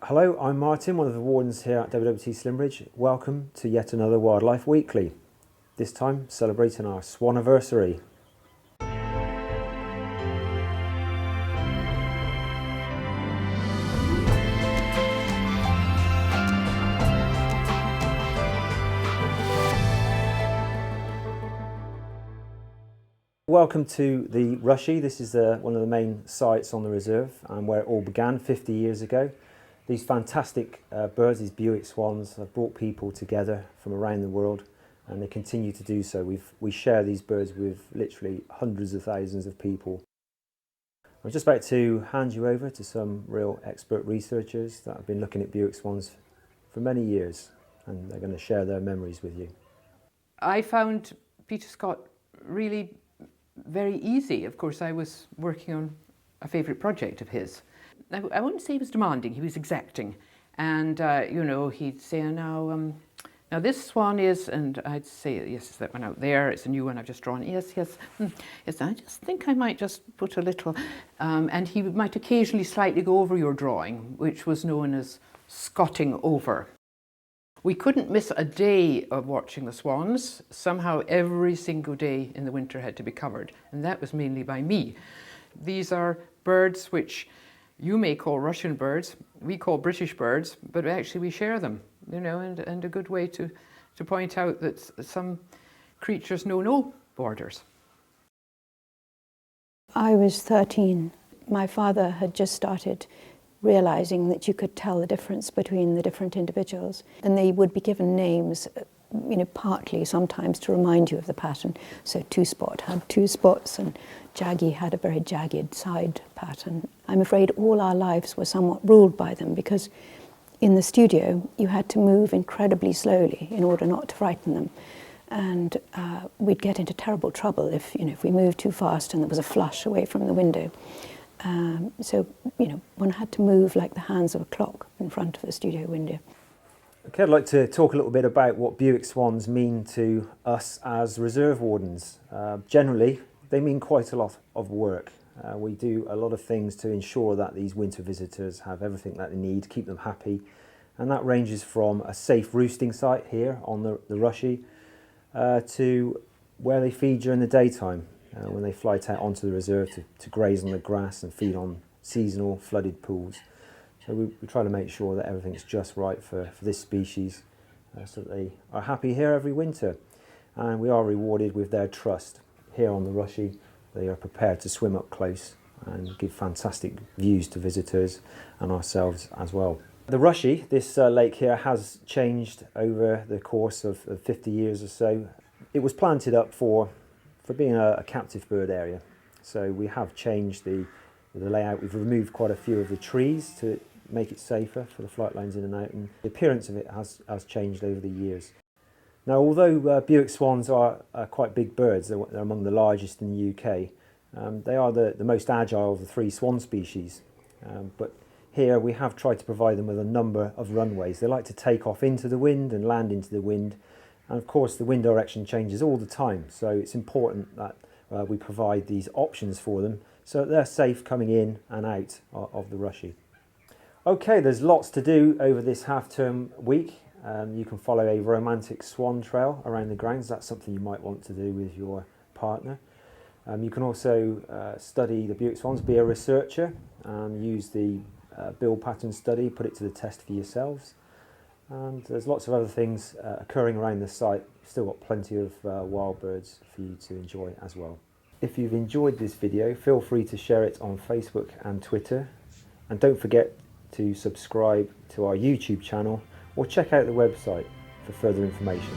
Hello, I'm Martin, one of the wardens here at WWT Slimbridge. Welcome to yet another Wildlife Weekly, this time celebrating our Swanniversary. Welcome to the Rushy. This is one of the main sites on the reserve and where it all began 50 years ago. These fantastic birds, these Bewick swans, have brought people together from around the world, and they continue to do so. We share these birds with literally hundreds of thousands of people. I'm just about to hand you over to some real expert researchers that have been looking at Bewick swans for many years, and they're going to share their memories with you. I found Peter Scott really very easy. Of course, I was working on a favourite project of his. I wouldn't say he was demanding, he was exacting. And, you know, he'd say, now this swan is, and I'd say, yes, that one out there, it's a new one I've just drawn. Yes, yes, yes, I just think I might just put a little, and he might occasionally slightly go over your drawing, which was known as scotting over. We couldn't miss a day of watching the swans. Somehow every single day in the winter had to be covered, and that was mainly by me. These are birds which you may call Russian birds, we call British birds, but actually we share them, you know, and a good way to point out that some creatures know no borders. I was 13. My father had just started realizing that you could tell the difference between the different individuals, and they would be given names, you know, partly sometimes to remind you of the pattern. So Two Spot had two spots, and Jaggy had a very jagged side pattern. I'm afraid all our lives were somewhat ruled by them, because in the studio you had to move incredibly slowly in order not to frighten them. And we'd get into terrible trouble if we moved too fast and there was a flush away from the window. So, you know, one had to move like the hands of a clock in front of the studio window. Okay, I'd like to talk a little bit about what Bewick swans mean to us as reserve wardens. Generally, they mean quite a lot of work. We do a lot of things to ensure that these winter visitors have everything that they need, keep them happy, and that ranges from a safe roosting site here on the Rushy to where they feed during the daytime when they flight out onto the reserve to graze on the grass and feed on seasonal flooded pools. So we try to make sure that everything's just right for this species so that they are happy here every winter. And we are rewarded with their trust. Here on the Rushy, they are prepared to swim up close and give fantastic views to visitors and ourselves as well. The Rushy, this lake here, has changed over the course of 50 years or so. It was planted up for being a captive bird area. So we have changed the layout. We've removed quite a few of the trees to make it safer for the flight lines in and out, and the appearance of it has changed over the years. Now, although Bewick swans are quite big birds, they're among the largest in the UK, they are the most agile of the three swan species. But here we have tried to provide them with a number of runways. They like to take off into the wind and land into the wind, and of course the wind direction changes all the time, so it's important that we provide these options for them so that they're safe coming in and out of the Rushy. Okay, there's lots to do over this half-term week. You can follow a romantic swan trail around the grounds. That's something you might want to do with your partner. You can also study the Bewick swans, be a researcher, and use the bill pattern study, put it to the test for yourselves. And there's lots of other things occurring around the site. Still got plenty of wild birds for you to enjoy as well. If you've enjoyed this video, feel free to share it on Facebook and Twitter. And don't forget to subscribe to our YouTube channel or check out the website for further information.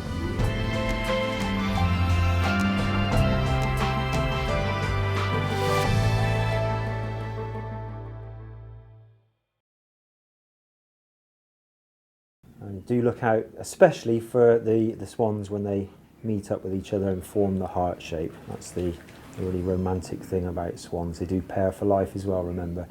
And do look out especially for the swans when they meet up with each other and form the heart shape. That's the really romantic thing about swans. They do pair for life as well, remember.